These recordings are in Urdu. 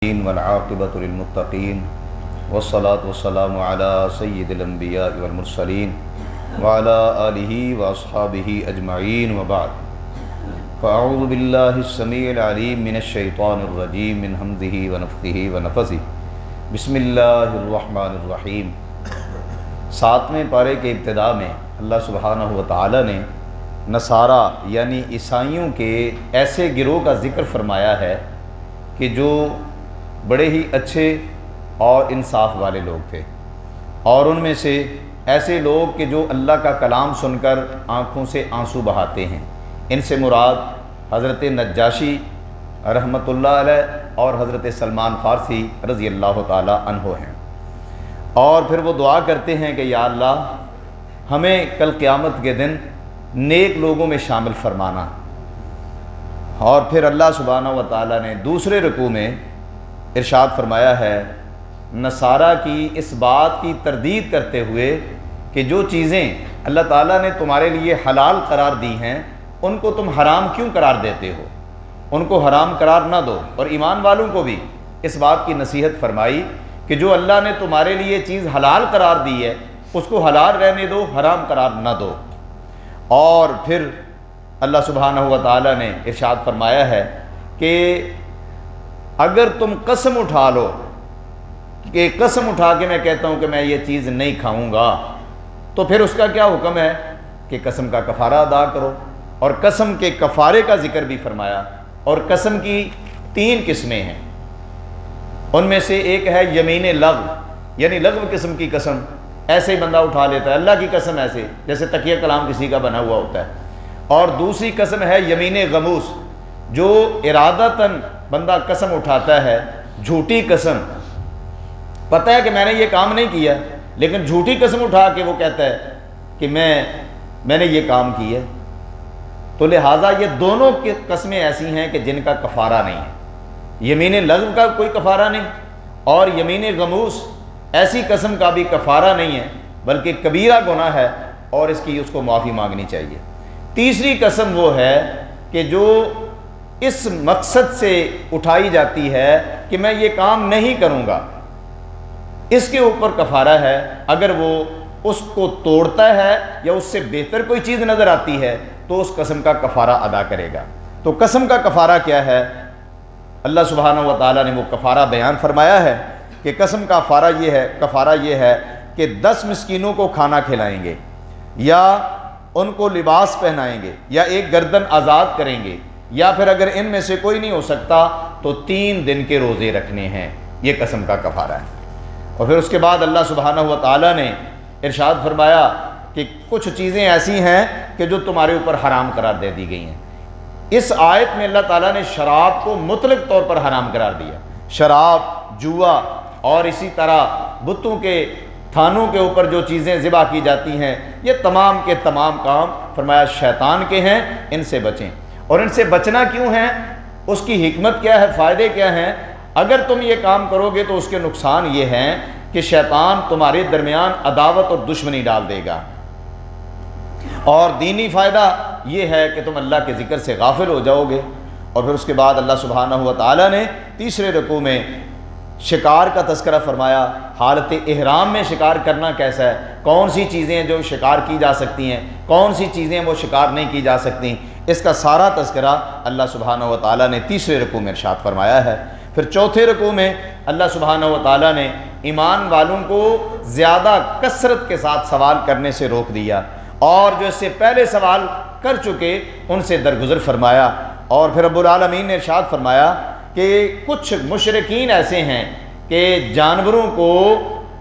والعاقبۃ للمتقین والصلاة والسلام علی سید الانبیاء والمرسلین وعلی آلہ واصحابہ اجمعین وبعد فاعوذ باللہ السمیع العلیم من الشیطان الرجیم من ہمزہ ونفخہ ونفثہ بسم اللہ الرحمن الرحیم۔ 7ویں پارے کے ابتدا میں اللہ سبحانہ وتعالی نے نصارہ یعنی عیسائیوں کے ایسے گروہ کا ذکر فرمایا ہے کہ جو بڑے ہی اچھے اور انصاف والے لوگ تھے، اور ان میں سے ایسے لوگ کہ جو اللہ کا کلام سن کر آنکھوں سے آنسو بہاتے ہیں۔ ان سے مراد حضرت نجاشی رحمۃ اللہ علیہ اور حضرت سلمان فارسی رضی اللہ تعالی عنہ ہیں، اور پھر وہ دعا کرتے ہیں کہ یا اللہ ہمیں کل قیامت کے دن نیک لوگوں میں شامل فرمانا۔ اور پھر اللہ سبحانہ وتعالی نے دوسرے رکوع میں ارشاد فرمایا ہے نصارہ کی اس بات کی تردید کرتے ہوئے کہ جو چیزیں اللہ تعالیٰ نے تمہارے لیے حلال قرار دی ہیں ان کو تم حرام کیوں قرار دیتے ہو، ان کو حرام قرار نہ دو۔ اور ایمان والوں کو بھی اس بات کی نصیحت فرمائی کہ جو اللہ نے تمہارے لیے چیز حلال قرار دی ہے اس کو حلال رہنے دو، حرام قرار نہ دو۔ اور پھر اللہ سبحانہ وتعالی نے ارشاد فرمایا ہے کہ اگر تم قسم اٹھا لو کہ قسم اٹھا کے میں کہتا ہوں کہ میں یہ چیز نہیں کھاؤں گا، تو پھر اس کا کیا حکم ہے کہ قسم کا کفارہ ادا کرو۔ اور قسم کے کفارے کا ذکر بھی فرمایا، اور قسم کی 3 قسمیں ہیں۔ ان میں سے ایک ہے یمین لغو، یعنی لغو قسم کی قسم، ایسے ہی بندہ اٹھا لیتا ہے اللہ کی قسم، ایسے جیسے تکیہ کلام کسی کا بنا ہوا ہوتا ہے۔ اور دوسری قسم ہے یمین غموس، جو ارادتاً بندہ قسم اٹھاتا ہے، جھوٹی قسم، پتہ ہے کہ میں نے یہ کام نہیں کیا لیکن جھوٹی قسم اٹھا کے وہ کہتا ہے کہ میں نے یہ کام کیا ہے۔ تو لہٰذا یہ دونوں قسمیں ایسی ہیں کہ جن کا کفارہ نہیں ہے۔ یمین لغو کا کوئی کفارہ نہیں، اور یمین غموس ایسی قسم کا بھی کفارہ نہیں ہے، بلکہ کبیرہ گناہ ہے اور اس کو معافی مانگنی چاہیے۔ تیسری قسم وہ ہے کہ جو اس مقصد سے اٹھائی جاتی ہے کہ میں یہ کام نہیں کروں گا، اس کے اوپر کفارہ ہے۔ اگر وہ اس کو توڑتا ہے یا اس سے بہتر کوئی چیز نظر آتی ہے تو اس قسم کا کفارہ ادا کرے گا۔ تو قسم کا کفارہ کیا ہے؟ اللہ سبحانہ وتعالی نے وہ کفارہ بیان فرمایا ہے کہ قسم کا کفارہ یہ ہے کہ 10 مسکینوں کو کھانا کھلائیں گے، یا ان کو لباس پہنائیں گے، یا ایک گردن آزاد کریں گے، یا پھر اگر ان میں سے کوئی نہیں ہو سکتا تو 3 دن کے روزے رکھنے ہیں۔ یہ قسم کا کفارہ ہے۔ اور پھر اس کے بعد اللہ سبحانہ وتعالی نے ارشاد فرمایا کہ کچھ چیزیں ایسی ہیں کہ جو تمہارے اوپر حرام قرار دے دی گئی ہیں۔ اس آیت میں اللہ تعالیٰ نے شراب کو مطلق طور پر حرام قرار دیا۔ شراب، جوا، اور اسی طرح بتوں کے تھانوں کے اوپر جو چیزیں ذبح کی جاتی ہیں، یہ تمام کے تمام کام فرمایا شیطان کے ہیں، ان سے بچیں۔ اور ان سے بچنا کیوں ہے، اس کی حکمت کیا ہے، فائدے کیا ہیں؟ اگر تم یہ کام کرو گے تو اس کے نقصان یہ ہیں کہ شیطان تمہارے درمیان عداوت اور دشمنی ڈال دے گا، اور دینی فائدہ یہ ہے کہ تم اللہ کے ذکر سے غافل ہو جاؤ گے۔ اور پھر اس کے بعد اللہ سبحانہ وتعالی نے تیسرے رکوع میں شکار کا تذکرہ فرمایا۔ حالت احرام میں شکار کرنا کیسا ہے، کون سی چیزیں ہیں جو شکار کی جا سکتی ہیں، کون سی چیزیں وہ شکار نہیں کی جا سکتی، اس کا سارا تذکرہ اللہ سبحانہ وتعالی نے تیسرے رکوع میں ارشاد فرمایا ہے۔ پھر چوتھے رکوع میں اللہ سبحانہ وتعالی نے ایمان والوں کو زیادہ کثرت کے ساتھ سوال کرنے سے روک دیا، اور جو اس سے پہلے سوال کر چکے ان سے درگزر فرمایا۔ اور پھر رب العالمین نے ارشاد فرمایا کہ کچھ مشرکین ایسے ہیں کہ جانوروں کو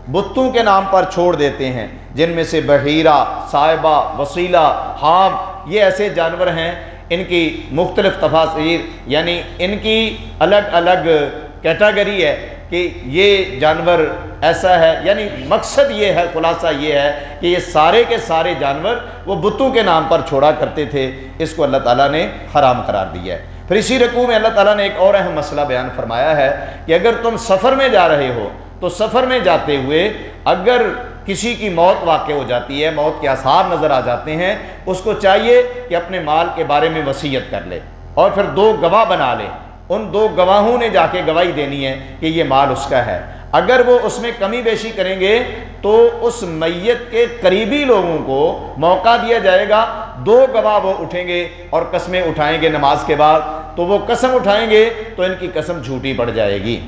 بتوں کے نام پر چھوڑ دیتے ہیں، جن میں سے بحیرہ، صائبہ، وسیلہ، حام، یہ ایسے جانور ہیں، ان کی مختلف تفاسیر یعنی ان کی الگ الگ کیٹیگری ہے کہ یہ جانور ایسا ہے، یعنی مقصد یہ ہے، خلاصہ یہ ہے کہ یہ سارے کے سارے جانور وہ بتوں کے نام پر چھوڑا کرتے تھے، اس کو اللہ تعالیٰ نے حرام قرار دیا ہے۔ پھر اسی رکوع میں اللہ تعالیٰ نے ایک اور اہم مسئلہ بیان فرمایا ہے کہ اگر تم سفر میں جا رہے ہو تو سفر میں جاتے ہوئے اگر کسی کی موت واقع ہو جاتی ہے، موت کے آثار نظر آ جاتے ہیں، اس کو چاہیے کہ اپنے مال کے بارے میں وصیت کر لے، اور پھر 2 گواہ بنا لے، ان دو گواہوں نے جا کے گواہی دینی ہے کہ یہ مال اس کا ہے۔ اگر وہ اس میں کمی بیشی کریں گے تو اس میت کے قریبی لوگوں کو موقع دیا جائے گا، دو گواہ وہ اٹھیں گے اور قسمیں اٹھائیں گے نماز کے بعد، تو وہ قسم اٹھائیں گے تو ان کی قسم جھوٹی پڑ جائے گی۔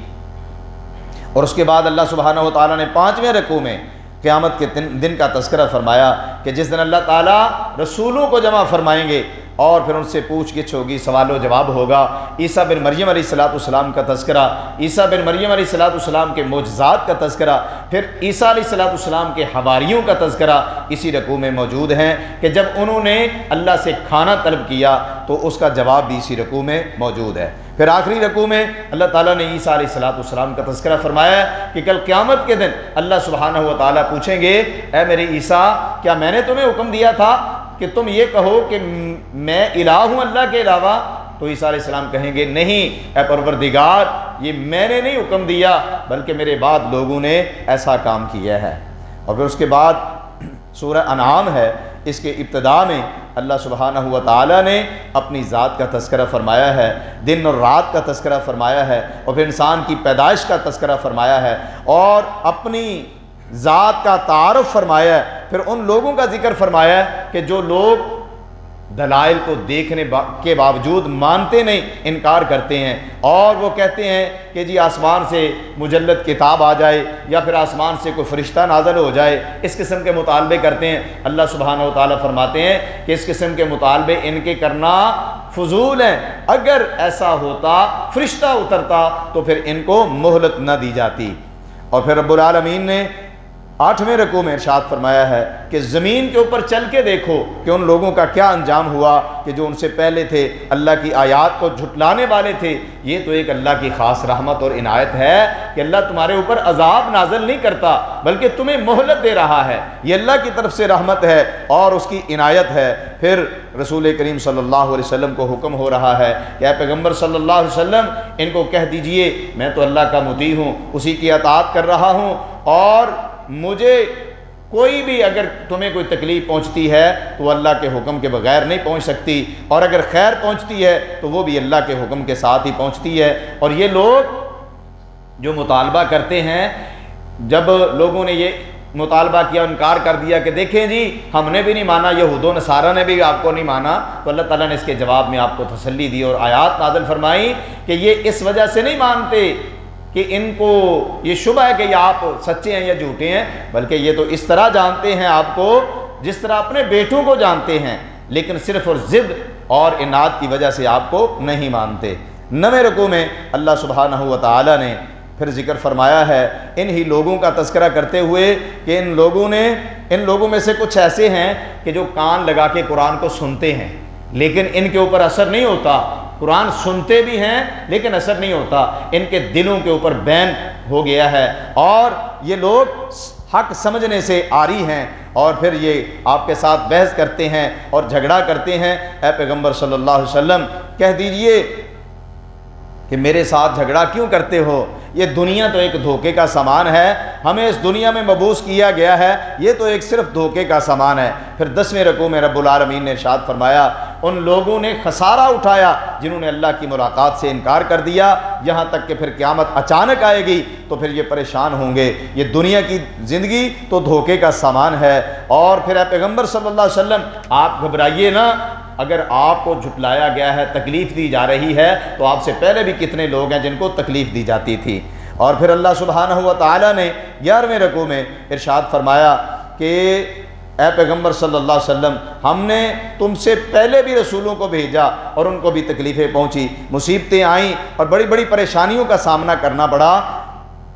اور اس کے بعد اللہ سبحانہ و تعالیٰ نے 5ویں رکوع میں قیامت کے دن کا تذکرہ فرمایا کہ جس دن اللہ تعالیٰ رسولوں کو جمع فرمائیں گے اور پھر ان سے پوچھ گچھ ہوگی، سوال و جواب ہوگا۔ عیسیٰ بن مریم علیہ السلام کا تذکرہ، عیسیٰ بن مریم علیہ السلام کے معجزات کا تذکرہ، پھر عیسیٰ علیہ السلام کے حواریوں کا تذکرہ اسی رکوع میں موجود ہیں کہ جب انہوں نے اللہ سے کھانا طلب کیا تو اس کا جواب بھی اسی رکوع میں موجود ہے۔ پھر آخری رکوع میں اللہ تعالیٰ نے عیسیٰ علیہ السلام کا تذکرہ فرمایا ہے کہ کل قیامت کے دن اللہ سبحانہ و تعالیٰ پوچھیں گے، اے میرے عیسیٰ، کیا میں نے تمہیں حکم دیا تھا کہ تم یہ کہو کہ میں الہ ہوں اللہ کے علاوہ؟ تو عیسیٰ علیہ السلام کہیں گے، نہیں اے پروردگار، یہ میں نے نہیں حکم دیا بلکہ میرے بعد لوگوں نے ایسا کام کیا ہے۔ اور پھر اس کے بعد سورہ انعام ہے، اس کے ابتدا میں اللہ سبحانہ و تعالیٰ نے اپنی ذات کا تذکرہ فرمایا ہے، دن اور رات کا تذکرہ فرمایا ہے، اور پھر انسان کی پیدائش کا تذکرہ فرمایا ہے، اور اپنی ذات کا تعارف فرمایا ہے۔ پھر ان لوگوں کا ذکر فرمایا ہے کہ جو لوگ دلائل کو دیکھنے کے باوجود مانتے نہیں، انکار کرتے ہیں، اور وہ کہتے ہیں کہ جی آسمان سے مجلد کتاب آ جائے یا پھر آسمان سے کوئی فرشتہ نازل ہو جائے، اس قسم کے مطالبے کرتے ہیں۔ اللہ سبحانہ و تعالیٰ فرماتے ہیں کہ اس قسم کے مطالبے ان کے کرنا فضول ہیں، اگر ایسا ہوتا، فرشتہ اترتا تو پھر ان کو مہلت نہ دی جاتی۔ اور پھر رب العالمین نے 8ویں رکوع میں ارشاد فرمایا ہے کہ زمین کے اوپر چل کے دیکھو کہ ان لوگوں کا کیا انجام ہوا کہ جو ان سے پہلے تھے، اللہ کی آیات کو جھٹلانے والے تھے۔ یہ تو ایک اللہ کی خاص رحمت اور عنایت ہے کہ اللہ تمہارے اوپر عذاب نازل نہیں کرتا بلکہ تمہیں مہلت دے رہا ہے، یہ اللہ کی طرف سے رحمت ہے اور اس کی عنایت ہے۔ پھر رسول کریم صلی اللہ علیہ وسلم کو حکم ہو رہا ہے کہ اے پیغمبر صلی اللہ علیہ وسلم، ان کو کہہ دیجئے میں تو اللہ کا مطیع ہوں، اسی کی اطاعت کر رہا ہوں، اور مجھے کوئی بھی اگر تمہیں کوئی تکلیف پہنچتی ہے تو اللہ کے حکم کے بغیر نہیں پہنچ سکتی، اور اگر خیر پہنچتی ہے تو وہ بھی اللہ کے حکم کے ساتھ ہی پہنچتی ہے۔ اور یہ لوگ جو مطالبہ کرتے ہیں، جب لوگوں نے یہ مطالبہ کیا، انکار کر دیا کہ دیکھیں جی ہم نے بھی نہیں مانا، یہود و نصارہ نے بھی آپ کو نہیں مانا، تو اللہ تعالیٰ نے اس کے جواب میں آپ کو تسلی دی اور آیات نازل فرمائی کہ یہ اس وجہ سے نہیں مانتے کہ ان کو یہ شبہ ہے کہ یہ آپ سچے ہیں یا جھوٹے ہیں، بلکہ یہ تو اس طرح جانتے ہیں آپ کو جس طرح اپنے بیٹوں کو جانتے ہیں، لیکن صرف اور ضد اور اناد کی وجہ سے آپ کو نہیں مانتے۔ 9ویں رکوع میں اللہ سبحانہ و تعالیٰ نے پھر ذکر فرمایا ہے انہی لوگوں کا تذکرہ کرتے ہوئے کہ ان لوگوں میں سے کچھ ایسے ہیں کہ جو کان لگا کے قرآن کو سنتے ہیں لیکن ان کے اوپر اثر نہیں ہوتا، قرآن سنتے بھی ہیں لیکن اثر نہیں ہوتا، ان کے دلوں کے اوپر بین ہو گیا ہے، اور یہ لوگ حق سمجھنے سے عاری ہیں، اور پھر یہ آپ کے ساتھ بحث کرتے ہیں اور جھگڑا کرتے ہیں۔ اے پیغمبر صلی اللہ علیہ وسلم کہہ دیجئے کہ میرے ساتھ جھگڑا کیوں کرتے ہو؟ یہ دنیا تو ایک دھوکے کا سامان ہے، ہمیں اس دنیا میں مبعوث کیا گیا ہے، یہ تو ایک صرف دھوکے کا سامان ہے۔ پھر 10ویں رکوع میں رب العالمین نے ارشاد فرمایا ان لوگوں نے خسارہ اٹھایا جنہوں نے اللہ کی ملاقات سے انکار کر دیا، یہاں تک کہ پھر قیامت اچانک آئے گی تو پھر یہ پریشان ہوں گے۔ یہ دنیا کی زندگی تو دھوکے کا سامان ہے۔ اور پھر اے پیغمبر صلی اللہ علیہ وسلم آپ گھبرائیے نہ، اگر آپ کو جھٹلایا گیا ہے، تکلیف دی جا رہی ہے، تو آپ سے پہلے بھی کتنے لوگ ہیں جن کو تکلیف دی جاتی تھی۔ اور پھر اللہ سبحانہ و تعالیٰ نے 11ویں رکوع میں ارشاد فرمایا کہ اے پیغمبر صلی اللہ علیہ وسلم ہم نے تم سے پہلے بھی رسولوں کو بھیجا اور ان کو بھی تکلیفیں پہنچی، مصیبتیں آئیں اور بڑی بڑی پریشانیوں کا سامنا کرنا پڑا۔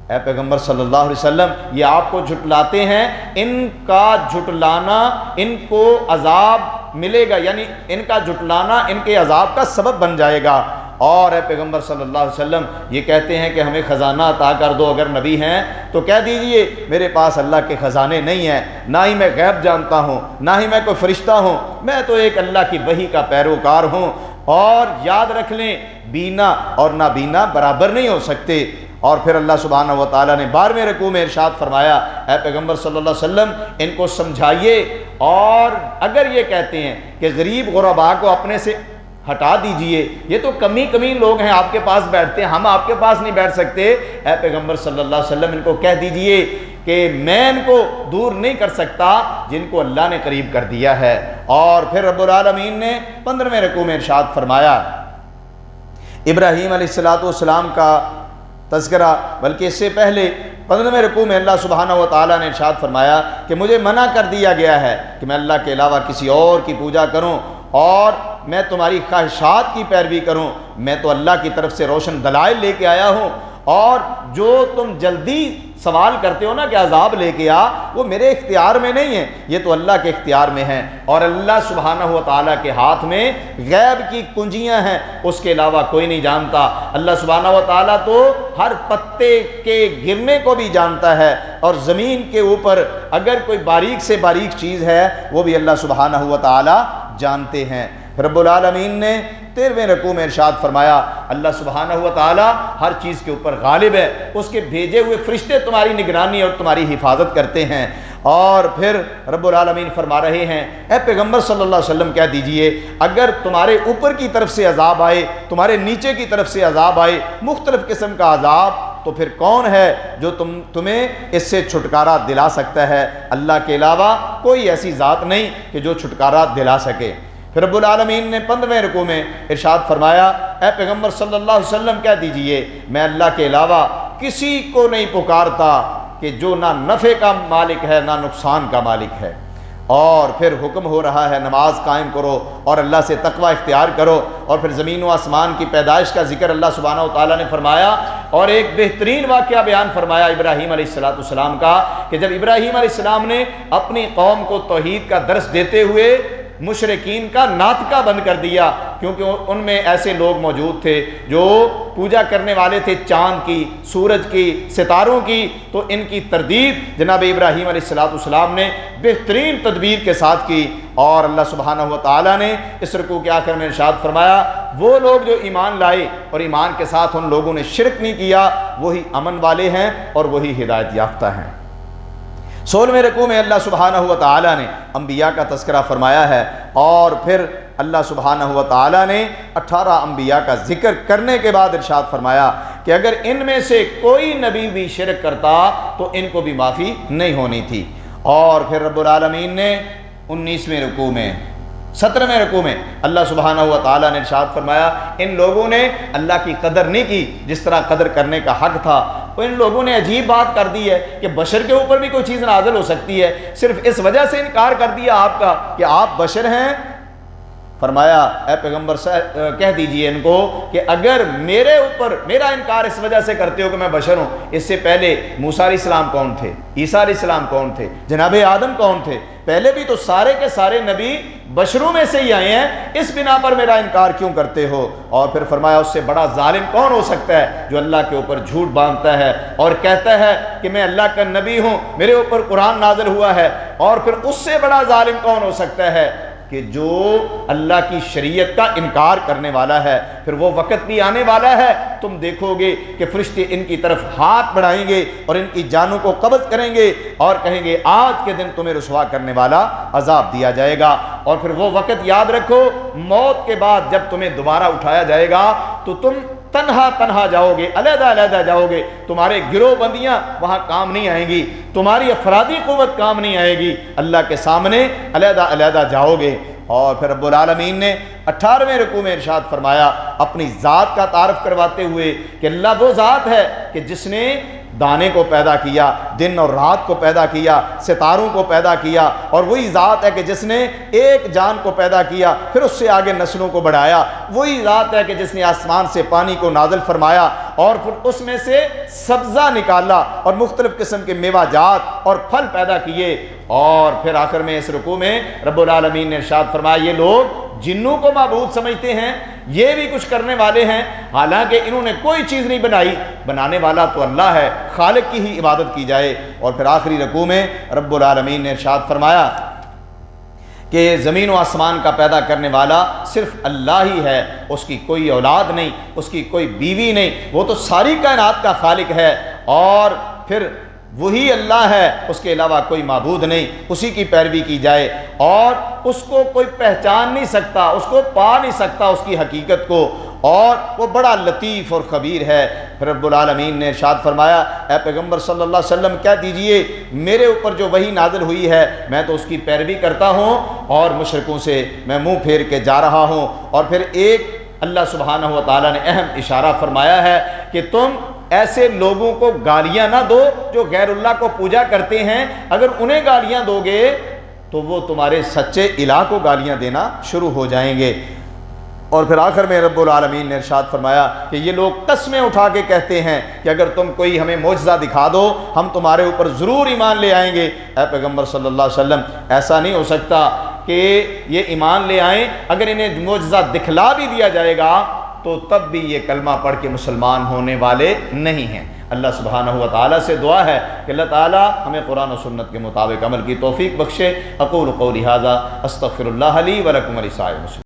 اے پیغمبر صلی اللہ علیہ وسلم یہ آپ کو جھٹلاتے ہیں، ان کا جھٹلانا ان کو عذاب ملے گا، یعنی ان کا جھٹلانا ان کے عذاب کا سبب بن جائے گا۔ اور اے پیغمبر صلی اللہ علیہ وسلم یہ کہتے ہیں کہ ہمیں خزانہ عطا کر دو، اگر نبی ہیں تو کہہ دیجئے میرے پاس اللہ کے خزانے نہیں ہیں، نہ ہی میں غیب جانتا ہوں، نہ ہی میں کوئی فرشتہ ہوں، میں تو ایک اللہ کی وحی کا پیروکار ہوں۔ اور یاد رکھ لیں بینا اور نابینا برابر نہیں ہو سکتے۔ اور پھر اللہ سبحانہ و تعالیٰ نے 12ویں رکوع میں ارشاد فرمایا اے پیغمبر صلی اللہ علیہ وسلم ان کو سمجھائیے، اور اگر یہ کہتے ہیں کہ غریب غرباء کو اپنے سے ہٹا دیجئے، یہ تو کمی لوگ ہیں آپ کے پاس بیٹھتے ہیں، ہم آپ کے پاس نہیں بیٹھ سکتے، اے پیغمبر صلی اللہ علیہ وسلم ان کو کہہ دیجئے کہ میں ان کو دور نہیں کر سکتا جن کو اللہ نے قریب کر دیا ہے۔ اور پھر رب العالمین نے 15ویں رکوع میں ارشاد فرمایا، ابراہیم علیہ السلام کا تذکرہ، بلکہ اس سے پہلے 15ویں رکوع میں اللہ سبحانہ و تعالیٰ نے ارشاد فرمایا کہ مجھے منع کر دیا گیا ہے کہ میں اللہ کے علاوہ کسی اور کی پوجا کروں اور میں تمہاری خواہشات کی پیروی کروں، میں تو اللہ کی طرف سے روشن دلائل لے کے آیا ہوں، اور جو تم جلدی سوال کرتے ہو نا کہ عذاب لے کے آ، وہ میرے اختیار میں نہیں ہے، یہ تو اللہ کے اختیار میں ہے، اور اللہ سبحانہ و تعالیٰ کے ہاتھ میں غیب کی کنجیاں ہیں، اس کے علاوہ کوئی نہیں جانتا۔ اللہ سبحانہ و تعالیٰ تو ہر پتے کے گرنے کو بھی جانتا ہے، اور زمین کے اوپر اگر کوئی باریک سے باریک چیز ہے وہ بھی اللہ سبحانہ و تعالیٰ جانتے ہیں۔ رب العالمین نے 13ویں رکوع میں ارشاد فرمایا، اللہ سبحانہ و تعالیٰ ہر چیز کے اوپر غالب ہے، اس کے بھیجے ہوئے فرشتے تمہاری نگرانی اور تمہاری حفاظت کرتے ہیں۔ اور پھر رب العالمین فرما رہے ہیں، اے پیغمبر صلی اللہ علیہ وسلم کہہ دیجئے اگر تمہارے اوپر کی طرف سے عذاب آئے، تمہارے نیچے کی طرف سے عذاب آئے، مختلف قسم کا عذاب، تو پھر کون ہے جو تمہیں اس سے چھٹکارا دلا سکتا ہے؟ اللہ کے علاوہ کوئی ایسی ذات نہیں کہ جو چھٹکارا دلا سکے۔ پھر رب العالمین نے 15ویں رکوع میں ارشاد فرمایا، اے پیغمبر صلی اللہ علیہ وسلم کہہ دیجئے میں اللہ کے علاوہ کسی کو نہیں پکارتا کہ جو نہ نفع کا مالک ہے نہ نقصان کا مالک ہے۔ اور پھر حکم ہو رہا ہے نماز قائم کرو اور اللہ سے تقوی اختیار کرو، اور پھر زمین و آسمان کی پیدائش کا ذکر اللہ سبحانہ و تعالیٰ نے فرمایا، اور ایک بہترین واقعہ بیان فرمایا ابراہیم علیہ السلام کا، کہ جب ابراہیم علیہ السلام نے اپنی قوم کو توحید کا درس دیتے ہوئے مشرکین کا ناطقہ بند کر دیا، کیونکہ ان میں ایسے لوگ موجود تھے جو پوجا کرنے والے تھے چاند کی، سورج کی، ستاروں کی، تو ان کی تردید جناب ابراہیم علیہ السلام نے بہترین تدبیر کے ساتھ کی، اور اللہ سبحانہ و تعالیٰ نے اس رکوع کے آخر میں ارشاد فرمایا، وہ لوگ جو ایمان لائے اور ایمان کے ساتھ ان لوگوں نے شرک نہیں کیا، وہی امن والے ہیں اور وہی ہدایت یافتہ ہیں۔ 16ویں رکوع میں اللہ سبحانہ و تعالیٰ نے انبیاء کا تذکرہ فرمایا ہے، اور پھر اللہ سبحانہ و تعالیٰ نے 18 انبیاء کا ذکر کرنے کے بعد ارشاد فرمایا کہ اگر ان میں سے کوئی نبی بھی شرک کرتا تو ان کو بھی معافی نہیں ہونی تھی۔ اور پھر رب العالمین نے 19ویں رکوع میں 17ویں رکوع میں اللہ سبحانہ و تعالیٰ نے ارشاد فرمایا، ان لوگوں نے اللہ کی قدر نہیں کی جس طرح قدر کرنے کا حق تھا، ان لوگوں نے عجیب بات کر دی ہے کہ بشر کے اوپر بھی کوئی چیز نازل ہو سکتی ہے، صرف اس وجہ سے انکار کر دیا آپ کا کہ آپ بشر ہیں۔ فرمایا اے پیغمبر کہہ دیجئے ان کو کہ اگر میرے اوپر میرا انکار اس وجہ سے کرتے ہو کہ میں بشر ہوں، اس سے پہلے موسیٰ علیہ السلام کون تھے، عیسیٰ علیہ السلام کون تھے، جناب آدم کون تھے، پہلے بھی تو سارے کے سارے نبی بشروں میں سے ہی آئے ہیں، اس بنا پر میرا انکار کیوں کرتے ہو؟ اور پھر فرمایا اس سے بڑا ظالم کون ہو سکتا ہے جو اللہ کے اوپر جھوٹ باندھتا ہے اور کہتا ہے کہ میں اللہ کا نبی ہوں، میرے اوپر قرآن نازل ہوا ہے، اور پھر اس سے بڑا ظالم کون ہو سکتا ہے کہ جو اللہ کی شریعت کا انکار کرنے والا ہے۔ پھر وہ وقت بھی آنے والا ہے، تم دیکھو گے کہ فرشتے ان کی طرف ہاتھ بڑھائیں گے اور ان کی جانوں کو قبض کریں گے اور کہیں گے آج کے دن تمہیں رسوا کرنے والا عذاب دیا جائے گا۔ اور پھر وہ وقت یاد رکھو، موت کے بعد جب تمہیں دوبارہ اٹھایا جائے گا تو تم تنہا جاؤ گے، علیحدہ جاؤ گے، تمہارے گروہ بندیاں وہاں کام نہیں آئیں گی، تمہاری افرادی قوت کام نہیں آئے گی، اللہ کے سامنے علیحدہ جاؤ گے۔ اور پھر رب العالمین نے 18ویں رکوع میں ارشاد فرمایا اپنی ذات کا تعارف کرواتے ہوئے کہ اللہ وہ ذات ہے کہ جس نے دانے کو پیدا کیا، دن اور رات کو پیدا کیا، ستاروں کو پیدا کیا، اور وہی ذات ہے کہ جس نے ایک جان کو پیدا کیا پھر اس سے آگے نسلوں کو بڑھایا، وہی ذات ہے کہ جس نے آسمان سے پانی کو نازل فرمایا اور پھر اس میں سے سبزہ نکالا اور مختلف قسم کے میوہ جات اور پھل پیدا کیے۔ اور پھر آخر میں اس رکوع میں رب العالمین نے ارشاد فرمایا یہ لوگ جنوں کو معبود سمجھتے ہیں، یہ بھی کچھ کرنے والے ہیں، حالانکہ انہوں نے کوئی چیز نہیں بنائی، بنانے والا تو اللہ ہے، خالق کی ہی عبادت کی جائے۔ اور پھر آخری رکوع میں رب العالمین نے ارشاد فرمایا کہ زمین و آسمان کا پیدا کرنے والا صرف اللہ ہی ہے، اس کی کوئی اولاد نہیں، اس کی کوئی بیوی نہیں، وہ تو ساری کائنات کا خالق ہے۔ اور پھر وہی اللہ ہے، اس کے علاوہ کوئی معبود نہیں، اسی کی پیروی کی جائے، اور اس کو کوئی پہچان نہیں سکتا، اس کو پا نہیں سکتا اس کی حقیقت کو، اور وہ بڑا لطیف اور خبیر ہے۔ پھر رب العالمین نے ارشاد فرمایا، اے پیغمبر صلی اللہ علیہ وسلم کہہ دیجئے میرے اوپر جو وحی نازل ہوئی ہے میں تو اس کی پیروی کرتا ہوں اور مشرکوں سے میں منہ پھیر کے جا رہا ہوں۔ اور پھر ایک اللہ سبحانہ و تعالیٰ نے اہم اشارہ فرمایا ہے کہ تم ایسے لوگوں کو گالیاں نہ دو جو غیر اللہ کو پوجا کرتے ہیں، اگر انہیں گالیاں دو گے تو وہ تمہارے سچے الہ کو گالیاں دینا شروع ہو جائیں گے۔ اور پھر آخر میں رب العالمین نے ارشاد فرمایا کہ یہ لوگ قسمیں اٹھا کے کہتے ہیں کہ اگر تم کوئی ہمیں معجزہ دکھا دو ہم تمہارے اوپر ضرور ایمان لے آئیں گے۔ اے پیغمبر صلی اللہ علیہ وسلم ایسا نہیں ہو سکتا کہ یہ ایمان لے آئیں، اگر انہیں معجزہ دکھلا بھی دیا جائے گا تو تب بھی یہ کلمہ پڑھ کے مسلمان ہونے والے نہیں ہیں۔ اللہ سبحانہ و تعالیٰ سے دعا ہے کہ اللہ تعالیٰ ہمیں قرآن و سنت کے مطابق عمل کی توفیق بخشے۔ اقول قولی ھذا استغفر اللہ لی ولکم ولسائر المسلمین۔